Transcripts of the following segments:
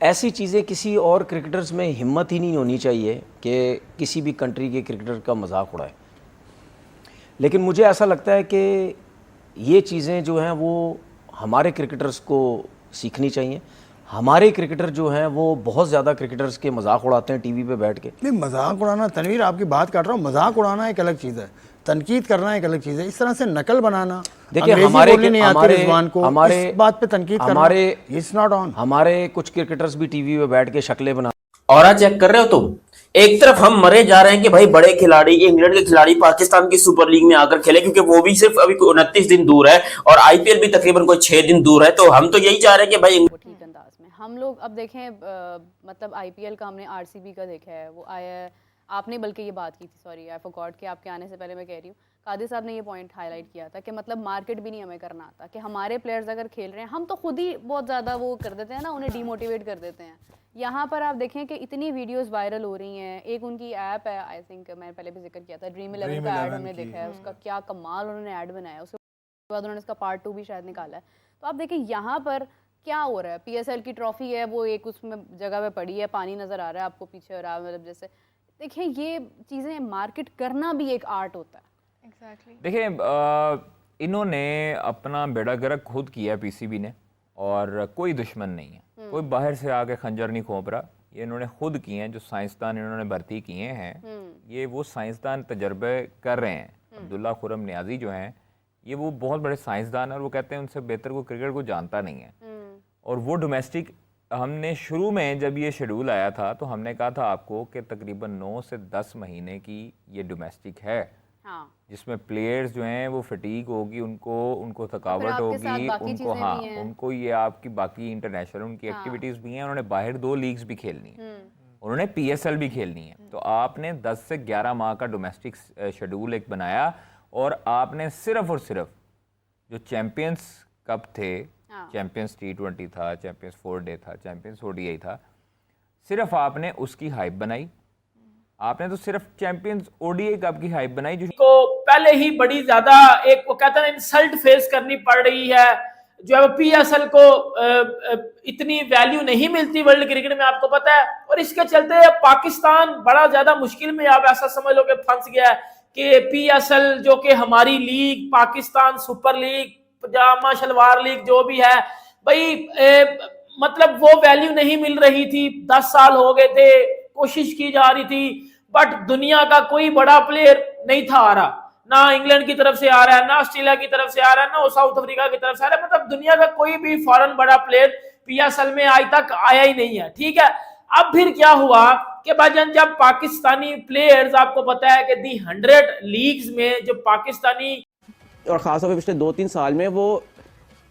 ऐसी चीज़ें किसी और क्रिकेटर्स में हिम्मत ही नहीं होनी चाहिए कि किसी भी कंट्री के क्रिकेटर का मजाक उड़ाए। लेकिन मुझे ऐसा लगता है कि ये चीज़ें जो हैं वो हमारे क्रिकेटर्स को सीखनी चाहिए। हमारे क्रिकेटर जो हैं वो बहुत ज़्यादा क्रिकेटर्स के मजाक उड़ाते हैं टीवी पे बैठ के। नहीं, मजाक उड़ाना, तनवीर आपकी बात काट रहा हूँ, मजाक उड़ाना एक अलग चीज़ है, तनकीद करना एक अलग चीज़ है। इस तरह से नकल बनाना, देखिए अंग्रेजी हमारे बोलनी नहीं आती रिजवान को, हमारे इस बात पे तनकीद करना, इट्स नॉट ऑन। हमारे कुछ क्रिकेटर्स भी टीवी पे बैठ के शक्लें बना। और आज चेक कर रहे हो तुम, एक तरफ हम मरे जा रहे हैं कि भाई बड़े खिलाड़ी, इंग्लैंड के खिलाड़ी पाकिस्तान की सुपर लीग में आकर खेले, क्योंकि वो भी सिर्फ अभी 29 दिन दूर है और आईपीएल भी तकरीबन कोई 6 दिन दूर है। तो हम तो यही चाह रहे हैं कि भाई ठीक अंदाज में हम लोग अब देखें, मतलब आईपीएल का हमने आरसीबी का देखा है, वो आया है, आपने बल्कि ये बात की थी, सॉरी आई फॉरगॉट कि आपके आने से पहले मैं कह रही हूँ, कादिर साहब ने ये पॉइंट हाईलाइट किया था कि मतलब मार्केट भी नहीं हमें करना आता, कि हमारे प्लेयर्स अगर खेल रहे हैं हम तो खुद ही बहुत ज़्यादा वो कर देते हैं ना, उन्हें डीमोटिवेट कर देते हैं। यहाँ पर आप देखें कि इतनी वीडियोस वायरल हो रही हैं। एक उनकी ऐप है, आई थिंक मैंने पहले भी जिक्र किया था, ड्रीम11 का ऐड हमने देखा है, उसका क्या कमाल उन्होंने ऐड बनाया, उसके बाद उन्होंने इसका पार्ट 2 भी शायद निकाला है। तो आप देखें यहाँ पर क्या हो रहा है, पीएसएल की ट्रॉफी है वो एक उसमें जगह पे पड़ी है, पानी नज़र आ रहा है आपको पीछे, और आप मतलब जैसे देखिए ये चीज़ें मार्केट करना भी एक आर्ट होता है। देखिए इन्होंने अपना बेड़ा गर्क खुद किया है पीसीबी ने, और कोई दुश्मन नहीं है, कोई बाहर से आके खंजर नहीं खोप रहा, ये इन्होंने खुद किए हैं। जो साइंसदान इन्होंने भर्ती किए हैं, ये वो साइंसदान तजर्बे कर रहे हैं। अब्दुल्ला खुरम नियाजी जो हैं, ये वो बहुत बड़े साइंसदान हैं, और वो कहते हैं उनसे बेहतर को क्रिकेट को जानता नहीं है। और वो डोमेस्टिक, हमने शुरू में जब ये शेड्यूल आया था तो हमने कहा था आपको कि तकरीबन 9 से 10 महीने की ये डोमेस्टिक है, जिसमें प्लेयर्स जो हैं वो फटीग होगी, उनको थकावट होगी, उनको उनको ये आपकी बाकी इंटरनेशनल उनकी एक्टिविटीज़ भी हैं। उन्होंने बाहर 2 लीग्स भी खेलनी है, उन्होंने पीएसएल भी खेलनी है। तो आपने 10 से 11 माह का डोमेस्टिक शेड्यूल एक बनाया, और आपने सिर्फ और सिर्फ जो चैम्पियंस कप थे, चैम्पियंस T20 था, चैम्पियंस 4 डे था, चैम्पियंस ODI था, सिर्फ आपने उसकी हाइप बनाई। आपने तो सिर्फ चैंपियंस ODI कप की हाइप बनाई, जो को पहले ही बड़ी ज्यादा एक वो कहते हैं इंसल्ट फेस करनी पड़ रही है। जो है पीएसएल को इतनी वैल्यू नहीं मिलती वर्ल्ड क्रिकेट में, आपको पता है, और इसके चलते पाकिस्तान बड़ा ज्यादा मुश्किल में, आप ऐसा समझ लो कि फंस गया है कि पीएसएल जो कि हमारी लीग, पाकिस्तान सुपर लीग, पजामा शलवार लीग जो भी है भाई, मतलब वो वैल्यू नहीं मिल रही थी। 10 साल हो गए थे, कोशिश की जा रही थी, बट दुनिया का कोई बड़ा प्लेयर नहीं था आ रहा, ना इंग्लैंड की तरफ से आ रहा है, ना ऑस्ट्रेलिया की तरफ से आ रहा है, ना साउथ अफ्रीका की तरफ से आ रहा है, मतलब दुनिया का कोई भी फॉरेन बड़ा प्लेयर पीएसएल में आज तक आया ही नहीं है। ठीक है, अब फिर क्या हुआ कि भाईजान जब पाकिस्तानी प्लेयर्स, आपको पता है कि दी 100 लीग्स में जो पाकिस्तानी, और खासतौर पर पिछले 2-3 साल में वो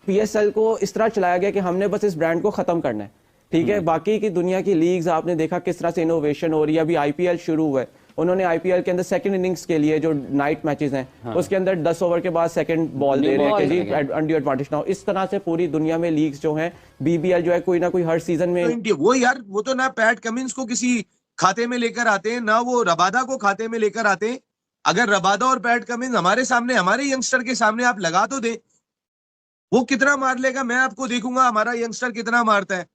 पीएसएल को इस तरह चलाया गया कि हमने बस इस ब्रांड को खत्म करना है। ठीक है, बाकी की दुनिया की लीग्स आपने देखा किस तरह से इनोवेशन हो रही है। अभी आईपीएल शुरू हुआ है, उन्होंने आईपीएल के अंदर सेकंड इनिंग्स के लिए जो नाइट मैचेस हैं, उसके अंदर 10 ओवर के बाद सेकंड बॉल दे रहे हैं कि जी अनड्यू एडवांटेज ना हो। इस तरह से पूरी दुनिया में लीग्स जो हैं, बीबीएल जो है कोई ना कोई हर सीजन में वो यार, वो तो ना पैट कमिंस को किसी खाते में लेकर आते हैं, ना वो रबादा को खाते में लेकर आते हैं। अगर रबादा और पैट कमिंस हमारे सामने, हमारे यंगस्टर के सामने आप लगा तो दे, वो कितना मार लेगा मैं आपको देखूंगा, हमारा यंगस्टर कितना मारता है।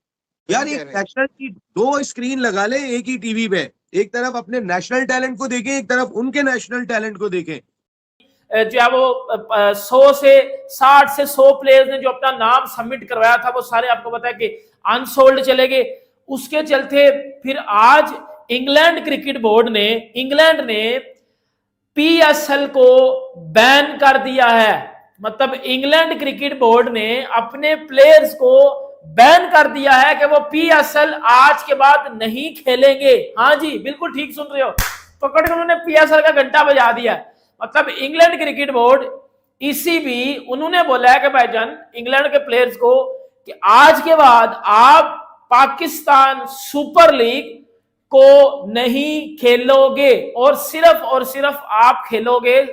यार एक नेशनल की 2 स्क्रीन लगा ले एक ही टीवी पे, एक तरफ अपने नेशनल टैलेंट को देखें, एक तरफ उनके नेशनल टैलेंट को देखें। जो है वो 100 से 60 से 100 प्लेयर्स ने जो अपना नाम सबमिट करवाया था, वो सारे आपको पता है कि अनसोल्ड चले गए। उसके चलते फिर आज इंग्लैंड क्रिकेट बोर्ड ने, इंग्लैंड ने पीएसएल को बैन कर दिया है। मतलब इंग्लैंड क्रिकेट बोर्ड ने अपने प्लेयर्स को बैन कर दिया है कि वो पीएसएल आज के बाद नहीं खेलेंगे। हाँ जी, बिल्कुल ठीक सुन रहे हो, पकड़ के उन्होंने पीएसएल का घंटा बजा दिया। मतलब इंग्लैंड क्रिकेट बोर्ड, ECB, उन्होंने बोला है कि भाईजान इंग्लैंड के प्लेयर्स को कि आज के बाद आप पाकिस्तान सुपर लीग को नहीं खेलोगे, और सिर्फ आप खेलोगे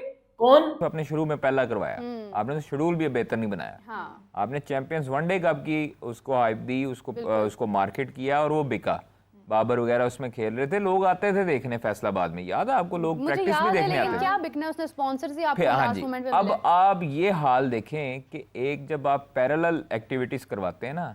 कौन? तो आपने शुरू में पहला करवाया, आपने तो शेड्यूल भी बेहतर नहीं बनाया। आपने चैंपियंस वनडे कप की उसको हाइप दी, उसको मार्केट किया, और वो बिका। बाबर वगैरह उसमें खेल रहे थे, लोग आते थे देखने फैसलाबाद में, याद है आपको, लोग प्रैक्टिस भी देखने आते थे। क्या बिकना उसने, स्पॉन्सर्स ही आपको हाँ लास्ट जी। मोमेंट पे अब आप ये हाल देखें कि एक जब आप पैरेलल एक्टिविटीज करवाते हैं ना,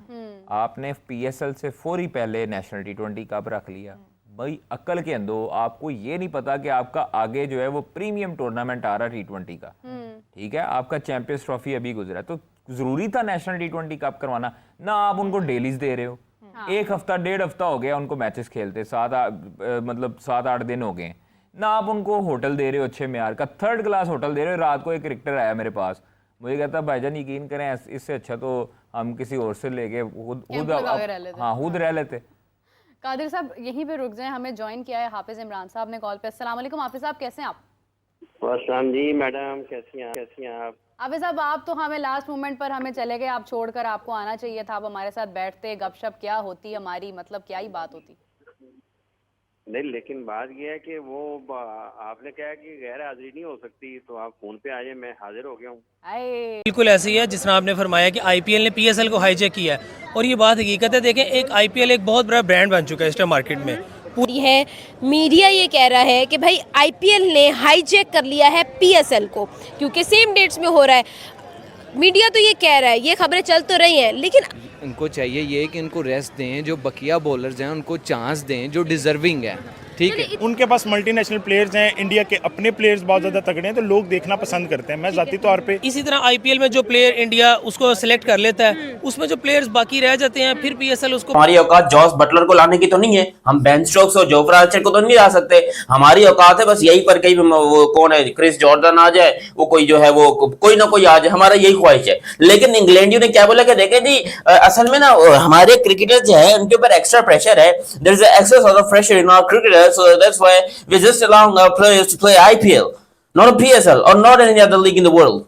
आपने PSL से फौरी पहले नेशनल T20 कप रख लिया। भाई अक्ल के अंदर आपको ये नहीं पता कि आपका आगे जो है वो प्रीमियम टूर्नामेंट आ रहा है T20 का, ठीक है, आपका चैंपियंस ट्रॉफी अभी गुजरा, तो जरूरी था नेशनल T20 कप करवाना ना। आप उनको डेलीज दे रहे हो, एक हफ्ता 1.5 हफ्ता हो गया उनको मैचेस खेलते, 7-8 दिन हो गए ना। आप उनको होटल दे रहे हो अच्छे म्यार का, 3rd क्लास होटल दे रहे हो। रात को एक क्रिकेटर आया मेरे पास, मुझे कहता भाईजान यकीन करें इससे अच्छा तो हम किसी और से लेके खुद रह लेते। कादिर साहब यहीं पे रुक जाएं, हमें ज्वाइन किया है हाफिज इमरान साहब ने कॉल पे। अस्सलाम वालेकुम हाफिज साहब, कैसे हैं आप? अस्सलाम जी मैडम, कैसी हैं आप? हाफिज साहब आप तो हमें लास्ट मोमेंट पर हमें चले गए, आप छोड़कर, आपको आना चाहिए था, आप हमारे साथ बैठते, गपशप क्या होती हमारी, मतलब क्या ही बात होती। नहीं, लेकिन बात यह है कि वो आपने कहा कि गैर हाजिरी नहीं हो सकती, तो आप फोन पे आ जाए, मैं हाजिर हो गया हूँ। बिल्कुल ऐसे ही है जिस तरह आपने फरमाया कि आईपीएल ने पीएसएल को हाईजैक किया है, और ये बात हकीकत है। देखें, एक आईपीएल एक बहुत बड़ा ब्रांड बन चुका है इस टाइम मार्केट में। पूरी है मीडिया ये कह रहा है कि भाई आईपीएल ने हाईजैक कर लिया है पीएसएल को, क्योंकि सेम डेट्स में हो रहा है। मीडिया तो ये कह रहा है, ये खबरें चल तो रही हैं, लेकिन उनको चाहिए ये कि इनको रेस्ट दें, जो बकिया बॉलर्स हैं उनको चांस दें जो डिजर्विंग है, ठीक है। उनके पास मल्टीनेशनल प्लेयर्स हैं, इंडिया के अपने प्लेयर्स बहुत ज़्यादा तगड़े हैं, तो लोग देखना पसंद करते हैं। मैं ज़ाती तौर पे इसी तरह आईपीएल में जो प्लेयर इंडिया उसको सिलेक्ट कर लेता है, उसमें जो प्लेयर्स बाकी रह जाते हैं, फिर पीएसएल उसको। हमारी औकात जॉस बटलर को लाने की तो नहीं है, हम बेन स्टोक्स और जोफ्रा आर्चर को तो नहीं ला सकते। हमारी औकात है बस यही पर कहीं वो कौन है, क्रिस जॉर्डन आ जाए, वो कोई जो है वो कोई ना कोई आ जाए, हमारा यही ख्वाहिश है। लेकिन इंग्लैंडियों ने क्या बोला कि देखे जी असल में ना हमारे क्रिकेटर जो है उनके ऊपर एक्स्ट्रा प्रेशर है, there is excess of pressure in our cricketers, so that's why we just allowing our players to play IPL, not a PSL or not any other league in the world.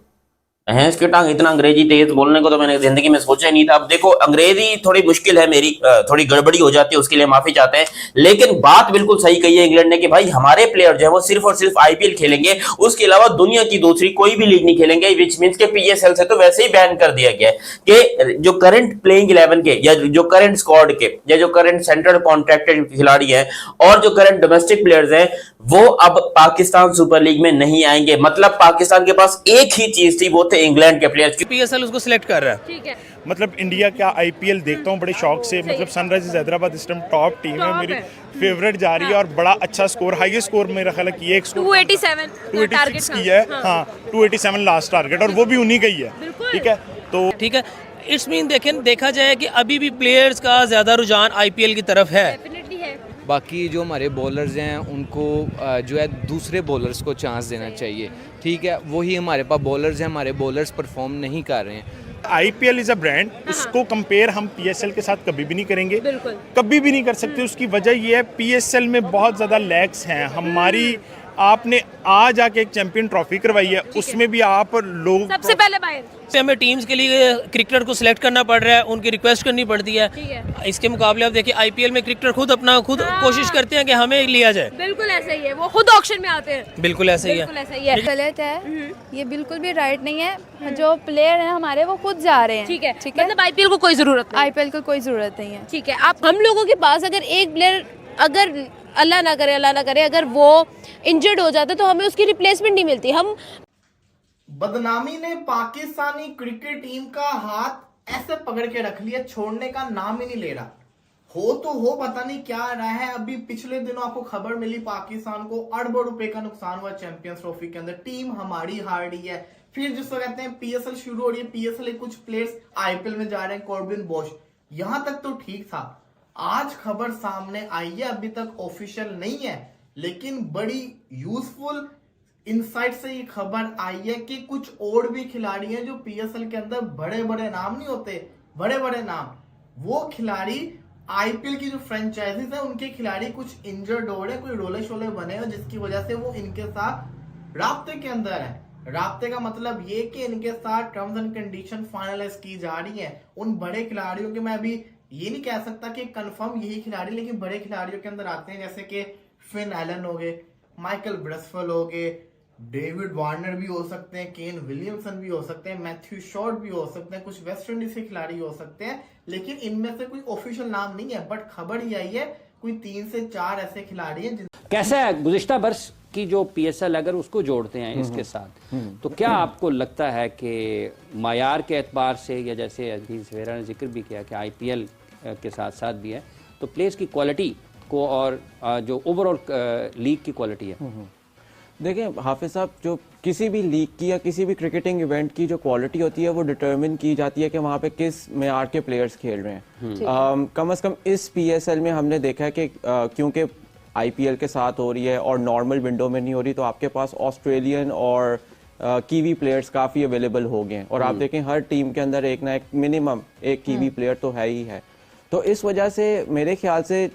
इसके टांग इतना अंग्रेजी तेज बोलने को तो मैंने जिंदगी में सोचा ही नहीं था। अब देखो अंग्रेजी थोड़ी मुश्किल है मेरी, थोड़ी गड़बड़ी हो जाती है, उसके लिए माफी चाहते हैं। लेकिन बात बिल्कुल सही कही है इंग्लैंड ने कि भाई हमारे प्लेयर जो है वो सिर्फ और सिर्फ आईपीएल खेलेंगे, उसके अलावा दुनिया की दूसरी कोई भी लीग नहीं खेलेंगे, विच मींस के पीएसएल से तो वैसे ही बैन कर दिया गया है कि जो करंट प्लेइंग 11 के या जो करंट स्क्वाड के या जो करंट सेंट्रल कॉन्ट्रैक्टेड खिलाड़ी हैं और जो करंट डोमेस्टिक प्लेयर्स हैं वो अब पाकिस्तान सुपर लीग में नहीं आएंगे। मतलब पाकिस्तान के पास एक ही चीज थी, वो थे इंग्लैंड के प्लेयर्स। पीएसएल उसको सिलेक्ट कर रहा है, ठीक है। मतलब इंडिया का आईपीएल देखता हूँ बड़े शौक से। मतलब सनराइजर्स हैदराबाद इस टाइम टॉप टीम है, मेरी फेवरेट जा रही है और बड़ा अच्छा स्कोर, हाईएस्ट स्कोर मेरा ख्याल है कि एक स्कोर 286 की है, हाँ 287 लास्ट टारगेट, और वो भी उन्हीं का ही है, ठीक है। तो ठीक है, इट्स मीन देखा जाए कि अभी भी प्लेयर्स का ज्यादा रुझान आईपीएल की तरफ है। बाकी जो हमारे बॉलर्स हैं उनको जो है दूसरे बॉलर्स को चांस देना चाहिए, ठीक है। वही हमारे पास बॉलर्स हैं, हमारे बॉलर्स परफॉर्म नहीं कर रहे हैं। आईपीएल इज अ ब्रांड, उसको कंपेयर हम पीएसएल के साथ कभी भी नहीं करेंगे, कभी भी नहीं कर सकते। उसकी वजह ये है पीएसएल में बहुत ज़्यादा लैग्स हैं हमारी। आपने आज आके एक चैंपियन ट्रॉफी करवाई है, उसमें भी आप लोग सबसे पहले बाहर हमें टीम्स के लिए क्रिकेटर को सिलेक्ट करना पड़ रहा है, उनकी रिक्वेस्ट करनी पड़ती है। इसके मुकाबले आप देखिए आईपीएल में क्रिकेटर खुद कोशिश करते हैं कि हमें लिया जाए। बिल्कुल ऐसा ही है, वो खुद ऑक्शन में आते हैं। बिल्कुल ऐसा ही है। गलत है, ये बिल्कुल भी राइट नहीं है। जो प्लेयर हैं हमारे वो खुद जा रहे हैं, ठीक है। मतलब आईपीएल को कोई जरूरत नहीं, आईपीएल को कोई जरूरत नहीं है, ठीक है। आप हम लोगों के पास अगर एक प्लेयर अगर अल्लाह ना करे अगर वो इंजर्ड हो जाता तो हमें उसकी रिप्लेसमेंट नहीं मिलती। हम बदनामी ने पाकिस्तानी क्रिकेट टीम का हाथ ऐसे पकड़ के रख लिया, छोड़ने का नाम ही नहीं ले रहा। हो तो हो, पता नहीं क्या रहा है। अभी पिछले दिनों आपको खबर मिली पाकिस्तान को अरबों रुपए का नुकसान हुआ चैंपियंस ट्रॉफी के अंदर, टीम हमारी हार रही है। फिर जिसको कहते हैं पीएसएल शुरू हो रही है, पीएसएल कुछ प्लेयर्स आईपीएल में जा रहे हैं, कॉर्बिन बोश, यहां तक तो ठीक था। आज खबर सामने आई है, अभी तक ऑफिशियल नहीं है लेकिन बड़ी यूजफुल इनसाइट से ये खबर आई है कि कुछ और भी खिलाड़ी हैं जो पीएसएल के अंदर बड़े बड़े नाम नहीं होते, बड़े बड़े नाम, वो खिलाड़ी आईपीएल की जो फ्रेंचाइजीज है उनके खिलाड़ी कुछ इंजर्ड हो रहे, कोई रोले शोले बने हैं जिसकी वजह से वो इनके साथ राब्ते के अंदर है। राब्ते का मतलब ये कि इनके साथ टर्म्स एंड कंडीशन फाइनलाइज की जा रही है। उन बड़े खिलाड़ियों के, मैं अभी ये नहीं कह सकता कि कंफर्म यही खिलाड़ी, लेकिन बड़े खिलाड़ियों के अंदर आते हैं जैसे कि फिन एलन हो गए, माइकल ब्रसफेल हो गए, डेविड वार्नर भी हो सकते हैं, केन विलियमसन भी हो सकते हैं, मैथ्यू शॉर्ट भी हो सकते हैं, कुछ वेस्ट इंडीज के खिलाड़ी हो सकते हैं, लेकिन इनमें से कोई ऑफिशियल नाम नहीं है। बट खबर ये आई है कोई 3 से 4 ऐसे खिलाड़ी हैं कैसा है गुज़िश्ता बरस की जो पीएसएल अगर उसको जोड़ते हैं इसके साथ, तो क्या आपको लगता है कि मायार के एतबार से, या जैसे अभी सवेरा ने जिक्र भी किया कि आईपीएल के साथ साथ भी है, तो प्लेयर्स की क्वालिटी को और जो ओवरऑल लीग की क्वालिटी है? देखिए हाफिज साहब, जो किसी भी लीग की या किसी भी क्रिकेटिंग इवेंट की जो क्वालिटी होती है वो डिटरमिन की जाती है कि वहाँ पे किस मेयार के प्लेयर्स खेल रहे हैं। कम से कम इस पीएसएल में हमने देखा है कि क्योंकि आईपीएल के साथ हो रही है और नॉर्मल विंडो में नहीं हो रही, तो आपके पास ऑस्ट्रेलियन और कीवी प्लेयर्स काफ़ी अवेलेबल हो गए हैं। और आप देखें हर टीम के अंदर एक ना एक मिनिमम एक कीवी प्लेयर तो है ही है। तो इस वजह से मेरे ख्याल से,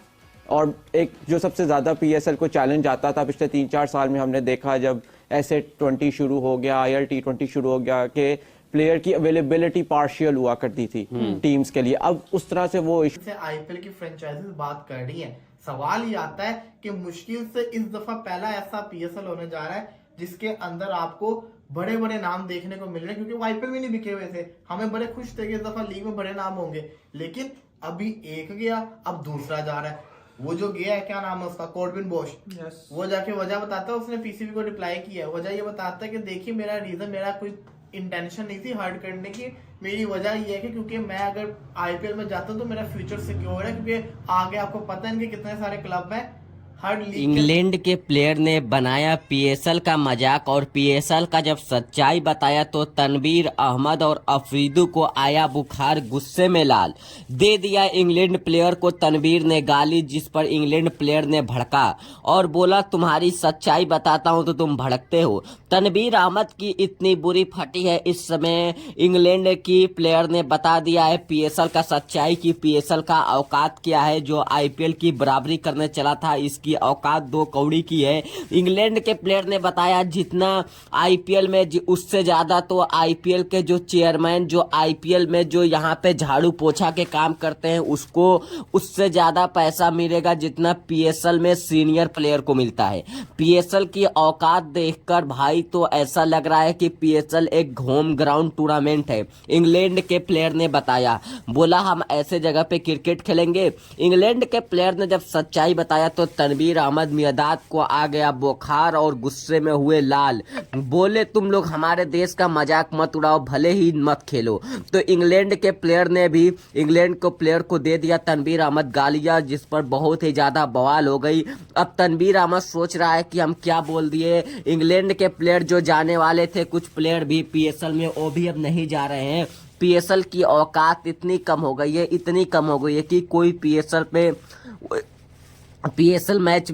और एक जो सबसे ज़्यादा पीएसएल को चैलेंज आता था पिछले 3-4 साल में, हमने देखा जब ऐसे20 शुरू हो गया, IL T20 शुरू हो गया, कि प्लेयर की अवेलेबिलिटी पार्शियल हुआ करती थी टीम्स के लिए। अब उस तरह से वो आईपीएल की फ्रेंचाइजीज बात कर रही है, सवाल ये आता है कि मुश्किल से इस दफा पहला ऐसा पीएसएल होने जा रहा है जिसके अंदर आपको बड़े बड़े नाम देखने को मिल रहे हैं, क्योंकि वो आईपीएल में नहीं बिके हुए थे। हमें बड़े खुश थे कि इस दफा लीग में बड़े नाम होंगे, लेकिन अभी एक गया, अब दूसरा जा रहा है। वो जो गया है, क्या नाम है उसका, कॉर्बिन बोश, वो जाके वजह बताता है, उसने पीसीबी को रिप्लाई किया, वजह ये बताता है कि देखिए मेरा रीजन, मेरा कोई इंटेंशन नहीं थी हर्ट करने की, मेरी वजह ये है कि क्योंकि मैं अगर आईपीएल में जाता हूं तो मेरा फ्यूचर सिक्योर है, क्योंकि आगे आपको पता है इनके कितने सारे क्लब हैं। इंग्लैंड के प्लेयर ने बनाया पीएसएल का मजाक, और पीएसएल का जब सच्चाई बताया तो तनवीर अहमद और अफरीदू को आया बुखार, गुस्से में लाल दे दिया इंग्लैंड प्लेयर को तनवीर ने गाली, जिस पर इंग्लैंड प्लेयर ने भड़का और बोला तुम्हारी सच्चाई बताता हूं तो तुम भड़कते हो। तनवीर अहमद की इतनी बुरी फटी है इस समय, इंग्लैंड की प्लेयर ने बता दिया है पीएसएल का सच्चाई की पीएसएल का औकात क्या है। जो आईपीएल की बराबरी करने चला था, इसकी औकात 2 कौड़ी की है। इंग्लैंड के प्लेयर ने बताया जितना आईपीएल में उससे ज्यादा तो आईपीएल के जो चेयरमैन, जो आईपीएल में जो यहाँ पे झाड़ू पोछा के काम करते हैं, उसको उससे ज्यादा पैसा मिलेगा जितना पीएसएल में सीनियर प्लेयर को मिलता है। पीएसएल की औकात देखकर भाई तो ऐसा लग रहा है कि पीएसएल एक होम ग्राउंड टूर्नामेंट है। इंग्लैंड के प्लेयर ने बताया, बोला हम ऐसे जगह पे क्रिकेट खेलेंगे। इंग्लैंड के प्लेयर ने जब सच्चाई बताया तो तनवीर अहमद मियादाद को आ गया बुखार और गुस्से में हुए लाल, बोले तुम लोग हमारे देश का मजाक मत उड़ाओ, भले ही मत खेलो। तो इंग्लैंड के प्लेयर ने भी इंग्लैंड को प्लेयर को दे दिया तनवीर अहमद गालियां, जिस पर बहुत ही ज्यादा बवाल हो गई। अब तनवीर अहमद सोच रहा है कि हम क्या बोल दिए। इंग्लैंड के प्लेयर जो जाने वाले थे, कुछ प्लेयर भी पीएसएल में, वो भी अब नहीं जा रहे हैं। पीएसएल की औकात इतनी कम हो गई है, इतनी कम हो गई है कि कोई पीएसएल मैच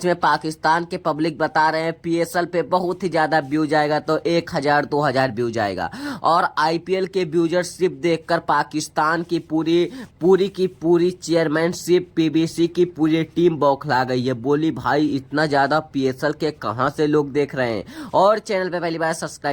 में पाकिस्तान के पब्लिक बता रहे हैं पीएसएल पे बहुत ही ज्यादा व्यूज आएगा, तो 1000-2000 व्यूज आएगा। और आईपीएल के व्यूजरशिप देखकर पाकिस्तान की पूरी चेयरमैनशिप, पीबीसी की पूरी टीम बौखला गई है। बोली भाई इतना ज्यादा पीएसएल के कहां से लोग देख रहे हैं। और चैनल पे पहली बार सब्सक्राइब